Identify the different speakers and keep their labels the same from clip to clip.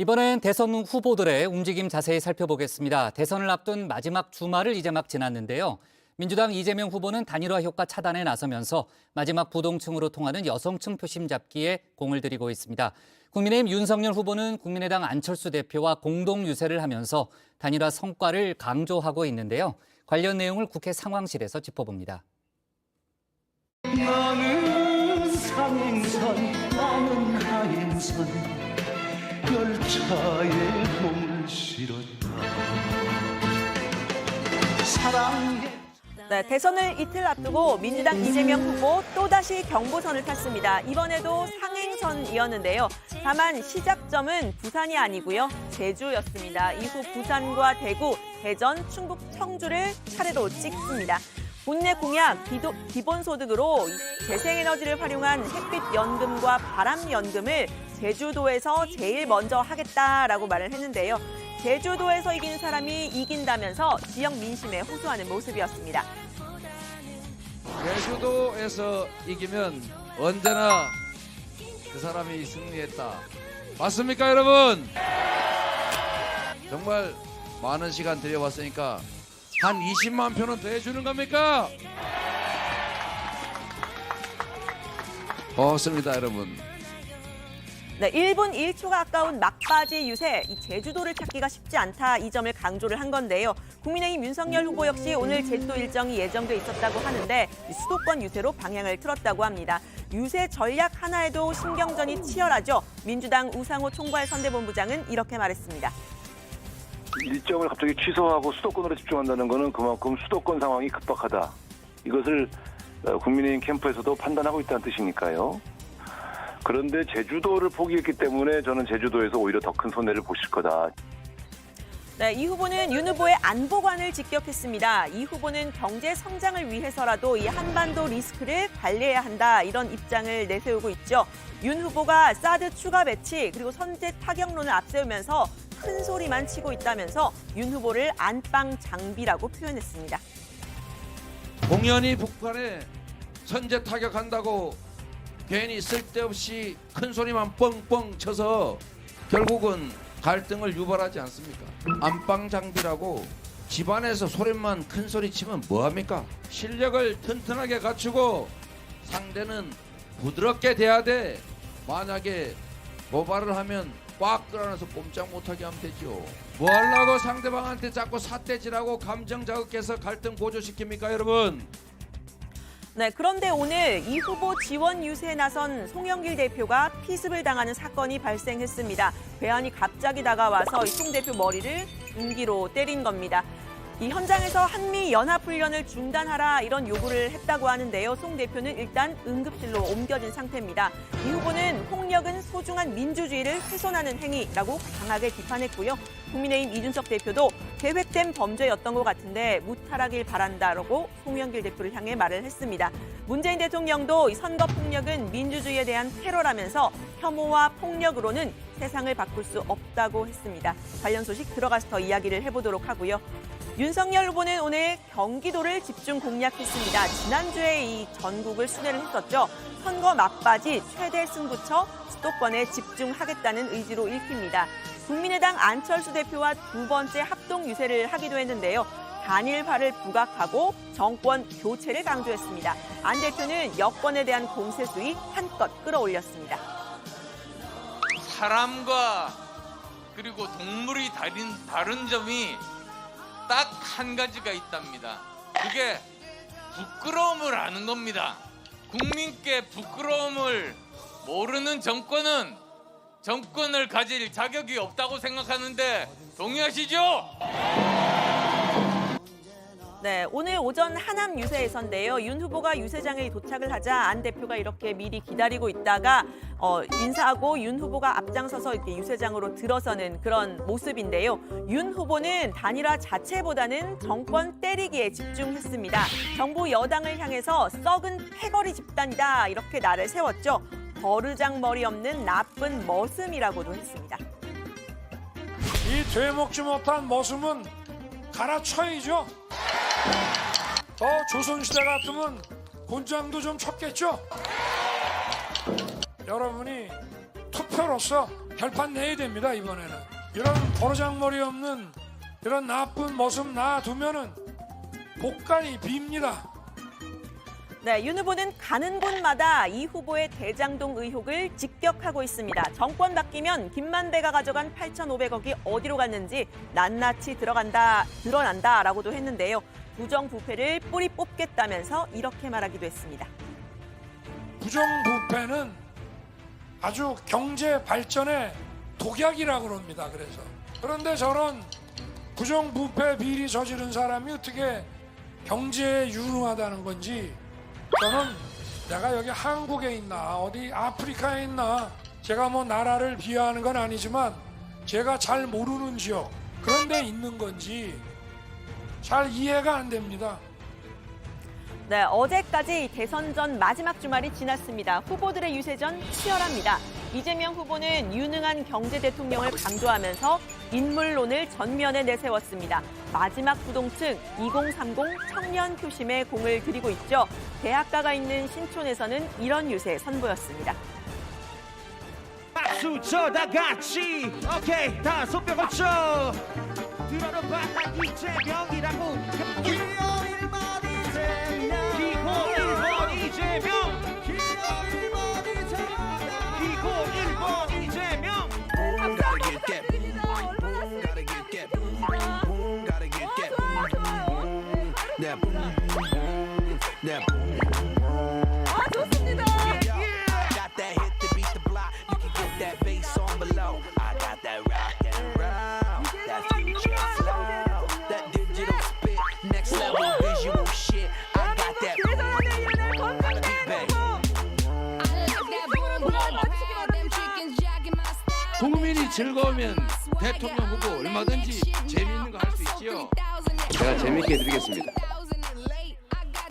Speaker 1: 이번엔 대선 후보들의 움직임 자세히 살펴보겠습니다. 대선을 앞둔 마지막 주말을 이제 막 지났는데요. 민주당 이재명 후보는 단일화 효과 차단에 나서면서 마지막 부동층으로 통하는 여성층 표심 잡기에 공을 들이고 있습니다. 국민의힘 윤석열 후보는 국민의당 안철수 대표와 공동 유세를 하면서 단일화 성과를 강조하고 있는데요. 관련 내용을 국회 상황실에서 짚어봅니다.
Speaker 2: 나는 상행선, 나는 하행선, 열차에 몸을 실었다. 사랑해.
Speaker 3: 네, 대선을 이틀 앞두고 민주당 이재명 후보 또다시 경보선을 탔습니다. 이번에도 상행선이었는데요. 다만 시작점은 부산이 아니고요. 제주였습니다. 이후 부산과 대구, 대전, 충북, 청주를 차례로 찍습니다. 본내 공약, 기본소득으로 재생에너지를 활용한 햇빛연금과 바람연금을 제주도에서 제일 먼저 하겠다라고 말을 했는데요. 제주도에서 이긴 사람이 이긴다면서 지역 민심에 호소하는 모습이었습니다.
Speaker 4: 제주도에서 이기면 언제나 그 사람이 승리했다. 맞습니까, 여러분? 정말 많은 시간 들여봤으니까 한 20만 표는 더 해주는 겁니까? 고맙습니다, 여러분.
Speaker 3: 네, 1분 1초가 아까운 막바지 유세, 이 제주도를 찾기가 쉽지 않다 이 점을 강조를 한 건데요. 국민의힘 윤석열 후보 역시 오늘 제주도 일정이 예정돼 있었다고 하는데 수도권 유세로 방향을 틀었다고 합니다. 유세 전략 하나에도 신경전이 치열하죠. 민주당 우상호 총괄선대본부장은 이렇게 말했습니다.
Speaker 5: 일정을 갑자기 취소하고 수도권으로 집중한다는 것은 그만큼 수도권 상황이 급박하다. 이것을 국민의힘 캠프에서도 판단하고 있다는 뜻이니까요. 그런데 제주도를 포기했기 때문에 저는 제주도에서 오히려 더 큰 손해를 보실 거다.
Speaker 3: 네, 이 후보는 윤 후보의 안보관을 직격했습니다. 이 후보는 경제 성장을 위해서라도 이 한반도 리스크를 관리해야 한다 이런 입장을 내세우고 있죠. 윤 후보가 사드 추가 배치 그리고 선제 타격론을 앞세우면서 큰 소리만 치고 있다면서 윤 후보를 안방 장비라고 표현했습니다.
Speaker 4: 공연히 북한에 선제 타격한다고 괜히 쓸데없이 큰 소리만 뻥뻥 쳐서 결국은 갈등을 유발하지 않습니까? 안방 장비라고 집안에서 소리만 큰 소리 치면 뭐합니까? 실력을 튼튼하게 갖추고 상대는 부드럽게 돼야 돼. 만약에 고발을 하면 꽉 끌어안아서 꼼짝 못하게 하면 되죠. 뭐 하려고 상대방한테 자꾸 삿대질하고 감정 자극해서 갈등 고조시킵니까, 여러분?
Speaker 3: 네, 그런데 오늘 이 후보 지원 유세에 나선 송영길 대표가 피습을 당하는 사건이 발생했습니다. 괴한이 갑자기 다가와서 송 대표 머리를 둔기로 때린 겁니다. 이 현장에서 한미 연합훈련을 중단하라 이런 요구를 했다고 하는데요. 송 대표는 일단 응급실로 옮겨진 상태입니다. 이 후보는 폭력은 소중한 민주주의를 훼손하는 행위라고 강하게 비판했고요. 국민의힘 이준석 대표도 계획된 범죄였던 것 같은데 무탈하길 바란다라고 송영길 대표를 향해 말을 했습니다. 문재인 대통령도 이 선거 폭력은 민주주의에 대한 테러라면서 혐오와 폭력으로는 세상을 바꿀 수 없다고 했습니다. 관련 소식 들어가서 더 이야기를 해보도록 하고요. 윤석열 후보는 오늘 경기도를 집중 공략했습니다. 지난주에 이 전국을 순회를 했었죠. 선거 막바지 최대 승부처 수도권에 집중하겠다는 의지로 읽힙니다. 국민의당 안철수 대표와 두 번째 합동 유세를 하기도 했는데요. 단일화를 부각하고 정권 교체를 강조했습니다. 안 대표는 여권에 대한 공세 수위 한껏 끌어올렸습니다.
Speaker 6: 사람과 그리고 동물이 다른 점이 딱 한 가지가 있답니다. 그게 부끄러움을 아는 겁니다. 국민께 부끄러움을 모르는 정권은 정권을 가질 자격이 없다고 생각하는데 동의하시죠?
Speaker 3: 네, 오늘 오전 하남 유세에서인데요. 윤 후보가 유세장에 도착을 하자 안 대표가 이렇게 미리 기다리고 있다가 인사하고 윤 후보가 앞장서서 이렇게 유세장으로 들어서는 그런 모습인데요. 윤 후보는 단일화 자체보다는 정권 때리기에 집중했습니다. 정부 여당을 향해서 썩은 패거리 집단이다 이렇게 나를 세웠죠. 버르장머리 없는 나쁜 머슴이라고도 했습니다.
Speaker 7: 이 되먹지 못한 머슴은 갈아쳐야죠. 더 조선시대 같으면 곤장도 좀 쳤겠죠. 여러분이 투표로서 결판 내야 됩니다. 이번에는 이런 버르장머리 없는 이런 나쁜 모습 놔두면은 곳간이 빕니다.
Speaker 3: 네, 윤 후보는 가는 곳마다 이 후보의 대장동 의혹을 직격하고 있습니다. 정권 바뀌면 김만배가 가져간 8,500억이 어디로 갔는지 낱낱이 드러난다라고도 했는데요. 부정부패를 뿌리 뽑겠다면서 이렇게 말하기도 했습니다.
Speaker 7: 부정부패는 아주 경제 발전의 독약이라고 그럽니다. 그런데 저런 부정부패 비리 저지른 사람이 어떻게 경제에 유능하다는 건지 저는 내가 여기 한국에 있나 어디 아프리카에 있나 제가 뭐 나라를 비하하는 건 아니지만 제가 잘 모르는 지역 그런 데 있는 건지 잘 이해가 안 됩니다.
Speaker 3: 네, 어제까지 대선 전 마지막 주말이 지났습니다. 후보들의 유세전 치열합니다. 이재명 후보는 유능한 경제 대통령을 강조하면서 인물론을 전면에 내세웠습니다. 마지막 부동층 2030 청년 표심에 공을 들이고 있죠. 대학가가 있는 신촌에서는 이런 유세 선보였습니다.
Speaker 2: 박수 쳐 다 같이 오케이 다 손뼉 걸쳐 들어봐 이재명이라고 기호 1번 이재명 기호 1번 이재명 기호 1번 이재명
Speaker 8: Gotta get that. Gotta get that. Gotta get that. That. That. Got that hit to beat the block. You can get that bass on below. I got that rock and roll. That future flow. That digital spit. Next level visual shit. I got that. Gotta be back.
Speaker 4: 국민이 즐거우면 대통령 후보 얼마든지 재미있는 거 할 수 있지요.
Speaker 9: 제가 재밌게 해드리겠습니다.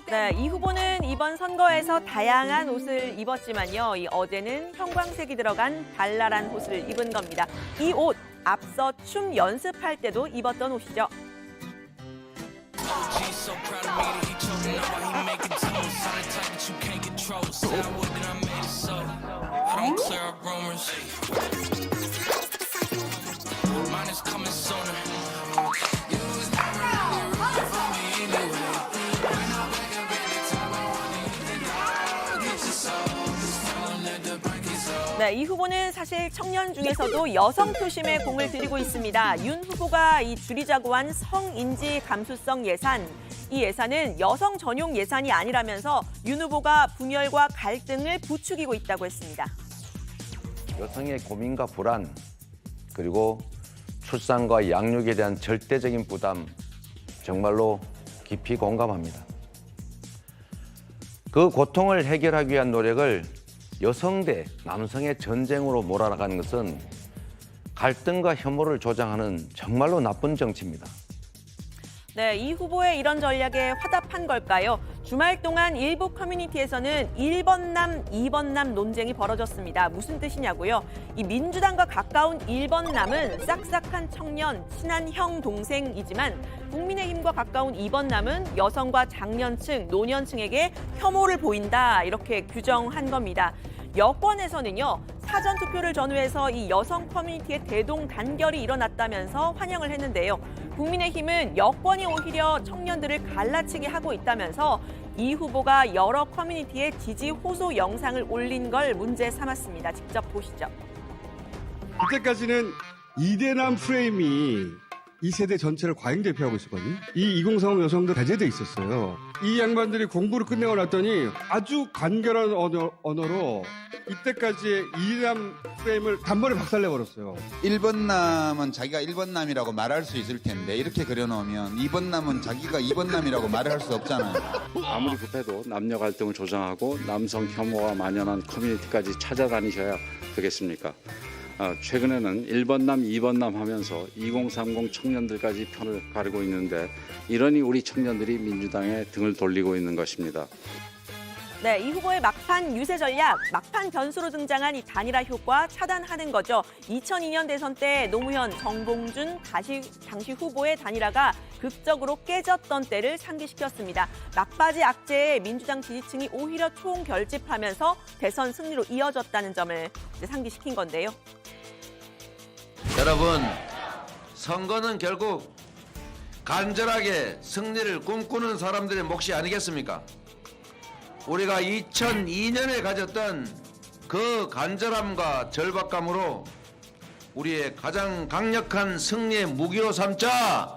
Speaker 3: 네, 이 후보는 이번 선거에서 다양한 옷을 입었지만요. 어제는 형광색이 들어간 발랄한 옷을 입은 겁니다. 이 옷 앞서 춤 연습할 때도 입었던 옷이죠. 네, 이 후보는 사실 청년 중에서도 여성 표심에 공을 들이고 있습니다. 윤 후보가 이 줄이자고 한 성인지 감수성 예산, 이 예산은 여성 전용 예산이 아니라면서 윤 후보가 분열과 갈등을 부추기고 있다고 했습니다.
Speaker 9: 여성의 고민과 불안, 그리고 출산과 양육에 대한 절대적인 부담, 정말로 깊이 공감합니다. 그 고통을 해결하기 위한 노력을 여성 대 남성의 전쟁으로 몰아나가는 것은 갈등과 혐오를 조장하는 정말로 나쁜 정치입니다.
Speaker 3: 네, 이 후보의 이런 전략에 화답한 걸까요? 주말 동안 일부 커뮤니티에서는 1번남, 2번남 논쟁이 벌어졌습니다. 무슨 뜻이냐고요? 이 민주당과 가까운 1번남은 싹싹한 청년, 친한 형, 동생이지만 국민의힘과 가까운 2번남은 여성과 장년층, 노년층에게 혐오를 보인다, 이렇게 규정한 겁니다. 여권에서는요, 사전투표를 전후해서 이 여성 커뮤니티의 대동단결이 일어났다면서 환영을 했는데요. 국민의힘은 여권이 오히려 청년들을 갈라치게 하고 있다면서 이 후보가 여러 커뮤니티에 지지 호소 영상을 올린 걸 문제 삼았습니다. 직접 보시죠.
Speaker 10: 이때까지는 이대남 프레임이 이 세대 전체를 과잉 대표하고 있었거든요. 이 2030 여성들 배제돼 있었어요. 이 양반들이 공부를 끝내고 났더니 아주 간결한 언어로 이때까지의 이대남 프레임을 단번에 박살내버렸어요.
Speaker 11: 1번남은 자기가 1번남이라고 말할 수 있을 텐데 이렇게 그려놓으면 2번남은 자기가 2번남이라고 말을 할 수 없잖아요.
Speaker 12: 아무리 급해도 남녀 갈등을 조장하고 남성 혐오가 만연한 커뮤니티까지 찾아다니셔야 되겠습니까? 최근에는 1번남, 2번남 하면서 2030 청년들까지 편을 가르고 있는데 이러니 우리 청년들이 민주당에 등을 돌리고 있는 것입니다.
Speaker 3: 네, 이 후보의 막판 유세 전략, 막판 변수로 등장한 이 단일화 효과 차단하는 거죠. 2002년 대선 때 노무현, 정봉준 당시 후보의 단일화가 극적으로 깨졌던 때를 상기시켰습니다. 막바지 악재에 민주당 지지층이 오히려 총결집하면서 대선 승리로 이어졌다는 점을 상기시킨 건데요.
Speaker 4: 여러분, 선거는 결국 간절하게 승리를 꿈꾸는 사람들의 몫이 아니겠습니까? 우리가 2002년에 가졌던 그 간절함과 절박감으로 우리의 가장 강력한 승리의 무기로 삼자.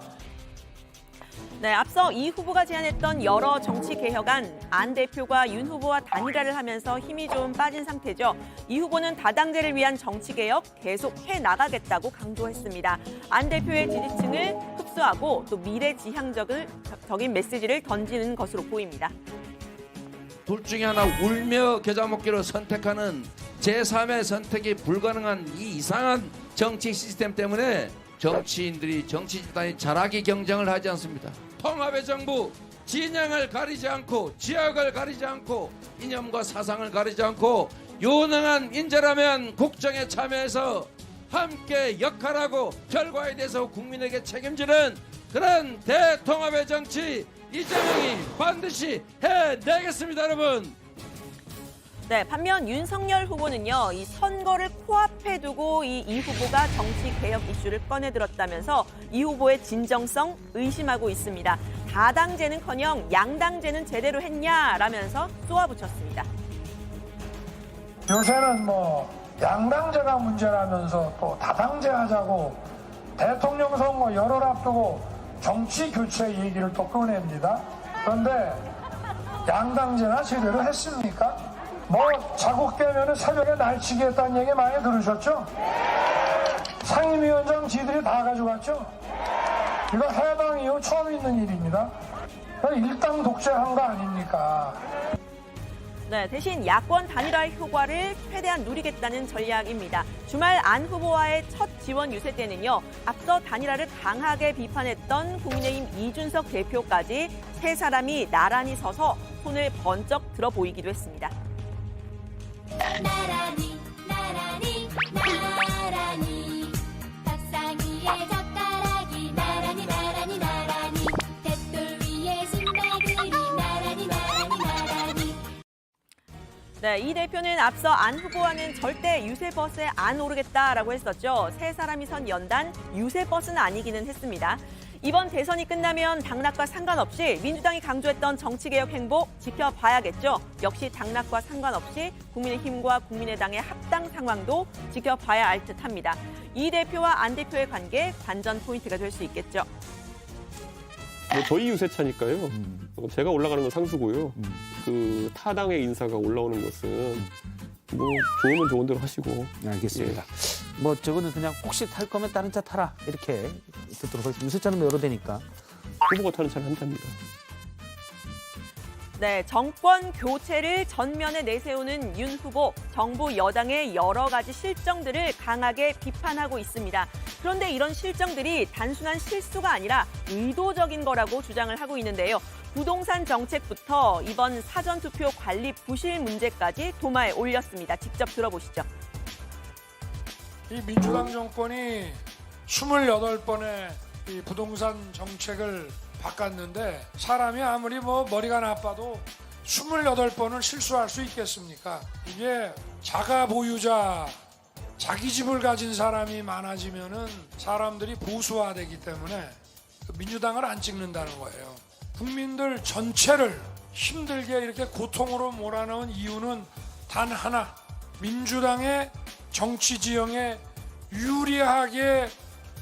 Speaker 3: 네, 앞서 이 후보가 제안했던 여러 정치 개혁안, 안 대표가 윤 후보와 단일화를 하면서 힘이 좀 빠진 상태죠. 이 후보는 다당제를 위한 정치 개혁 계속 해나가겠다고 강조했습니다. 안 대표의 지지층을 흡수하고 또 미래지향적인 메시지를 던지는 것으로 보입니다.
Speaker 4: 둘 중에 하나 울며 겨자 먹기로 선택하는 제3의 선택이 불가능한 이 이상한 정치 시스템 때문에 정치인들이 정치 집단이 잘하기 경쟁을 하지 않습니다. 통합의 정부, 진영을 가리지 않고 지역을 가리지 않고 이념과 사상을 가리지 않고 유능한 인재라면 국정에 참여해서 함께 역할하고 결과에 대해서 국민에게 책임지는 그런 대통합의 정치 이재명이 반드시 해내겠습니다, 여러분.
Speaker 3: 네, 반면 윤석열 후보는요, 이 선거를 코앞에 두고 이 후보가 정치 개혁 이슈를 꺼내들었다면서 이 후보의 진정성 의심하고 있습니다. 다당제는커녕 양당제는 제대로 했냐라면서 쏘아붙였습니다.
Speaker 7: 요새는 양당제가 문제라면서 또 다당제 하자고 대통령 선거 열흘 앞두고 정치 교체 얘기를 또 꺼냅니다. 그런데 양당제나 제대로 했습니까? 자국 깨면은 새벽에 날치기 했다는 얘기 많이 들으셨죠? 상임위원장 지들이 다 가져갔죠? 이거 해방 이후 처음 있는 일입니다. 일당 독재한 거 아닙니까?
Speaker 3: 네, 대신 야권 단일화의 효과를 최대한 누리겠다는 전략입니다. 주말 안 후보와의 첫 지원 유세 때는요, 앞서 단일화를 강하게 비판했던 국민의힘 이준석 대표까지 세 사람이 나란히 서서 손을 번쩍 들어 보이기도 했습니다.
Speaker 13: 나란히 나란히 나란히 밥상위에 젓가락이 나란히 나란히 나란히 뱃돌 위에 신발들이 나란히 나란히 나란히.
Speaker 3: 네, 이 대표는 앞서 안 후보와는 절대 유세버스에 안 오르겠다라고 했었죠. 세 사람이 선 연단 유세버스는 아니기는 했습니다. 이번 대선이 끝나면 당락과 상관없이 민주당이 강조했던 정치개혁 행보 지켜봐야겠죠. 역시 당락과 상관없이 국민의힘과 국민의당의 합당 상황도 지켜봐야 할 듯합니다. 이 대표와 안 대표의 관계 관전 포인트가 될 수 있겠죠.
Speaker 14: 저희 유세차니까요. 제가 올라가는 건 상수고요. 그 타당의 인사가 올라오는 것은 좋으면 좋은 대로 하시고.
Speaker 2: 알겠습니다. 저거는 그냥 혹시 탈 거면 다른 차 타라 이렇게 듣도록 하겠습니다. 유세차는 여러 대니까.
Speaker 14: 후보가 타는 차는 한 대입니다.
Speaker 3: 네, 정권 교체를 전면에 내세우는 윤 후보, 정부 여당의 여러 가지 실정들을 강하게 비판하고 있습니다. 그런데 이런 실정들이 단순한 실수가 아니라 의도적인 거라고 주장을 하고 있는데요. 부동산 정책부터 이번 사전투표 관리 부실 문제까지 도마에 올렸습니다. 직접 들어보시죠.
Speaker 7: 이 민주당 정권이 28번의 이 부동산 정책을 바꿨는데 사람이 아무리 머리가 나빠도 28번을 실수할 수 있겠습니까? 이게 자가 보유자, 자기 집을 가진 사람이 많아지면은 사람들이 보수화되기 때문에 민주당을 안 찍는다는 거예요. 국민들 전체를 힘들게 이렇게 고통으로 몰아넣은 이유는 단 하나, 민주당의 정치 지형에 유리하게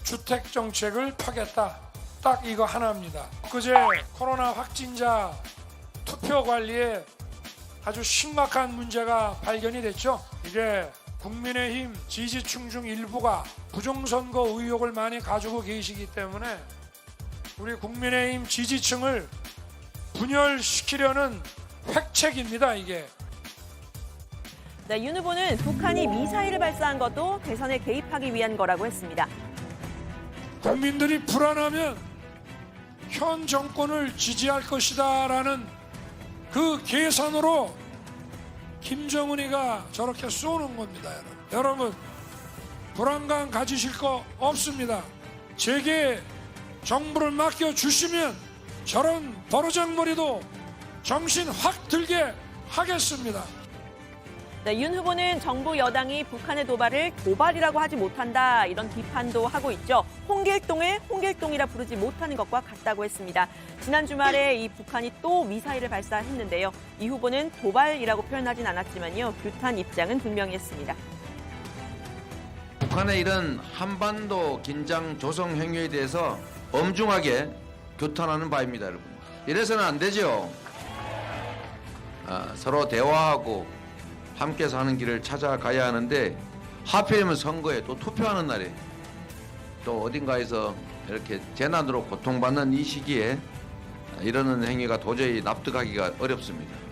Speaker 7: 주택 정책을 펴겠다. 딱 이거 하나입니다. 그제 코로나 확진자 투표 관리에 아주 심각한 문제가 발견이 됐죠. 이게 국민의힘 지지층 중 일부가 부정선거 의혹을 많이 가지고 계시기 때문에 우리 국민의힘 지지층을 분열시키려는 획책입니다, 이게.
Speaker 3: 네, 윤 후보는 북한이 미사일을 발사한 것도 대선에 개입하기 위한 거라고 했습니다.
Speaker 7: 국민들이 불안하면 현 정권을 지지할 것이다라는 그 계산으로 김정은이가 저렇게 쏘는 겁니다, 여러분. 불안감 가지실 거 없습니다. 제게 정부를 맡겨주시면 저런 버르장머리도 정신 확 들게 하겠습니다.
Speaker 3: 네, 윤 후보는 정부 여당이 북한의 도발을 도발이라고 하지 못한다 이런 비판도 하고 있죠. 홍길동을 홍길동이라 부르지 못하는 것과 같다고 했습니다. 지난 주말에 이 북한이 또 미사일을 발사했는데요. 이 후보는 도발이라고 표현하진 않았지만요. 규탄 입장은 분명히 했습니다.
Speaker 4: 북한의 이런 한반도 긴장 조성 행위에 대해서 엄중하게 규탄하는 바입니다, 여러분. 이래서는 안 되죠. 서로 대화하고 함께 사는 길을 찾아가야 하는데 하필이면 선거에 또 투표하는 날에 또 어딘가에서 이렇게 재난으로 고통받는 이 시기에 이러는 행위가 도저히 납득하기가 어렵습니다.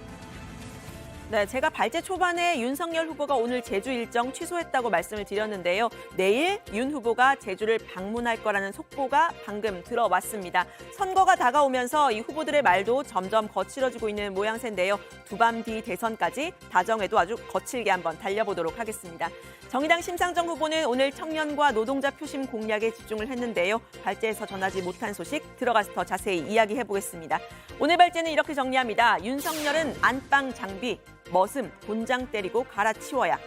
Speaker 3: 네, 제가 발제 초반에 윤석열 후보가 오늘 제주 일정 취소했다고 말씀을 드렸는데요. 내일 윤 후보가 제주를 방문할 거라는 속보가 방금 들어왔습니다. 선거가 다가오면서 이 후보들의 말도 점점 거칠어지고 있는 모양새인데요. 두 밤 뒤 대선까지 다정해도 아주 거칠게 한번 달려보도록 하겠습니다. 정의당 심상정 후보는 오늘 청년과 노동자 표심 공략에 집중을 했는데요. 발제에서 전하지 못한 소식 들어가서 더 자세히 이야기해보겠습니다. 오늘 발제는 이렇게 정리합니다. 윤석열은 안방 장비, 머슴, 곤장 때리고 갈아치워야.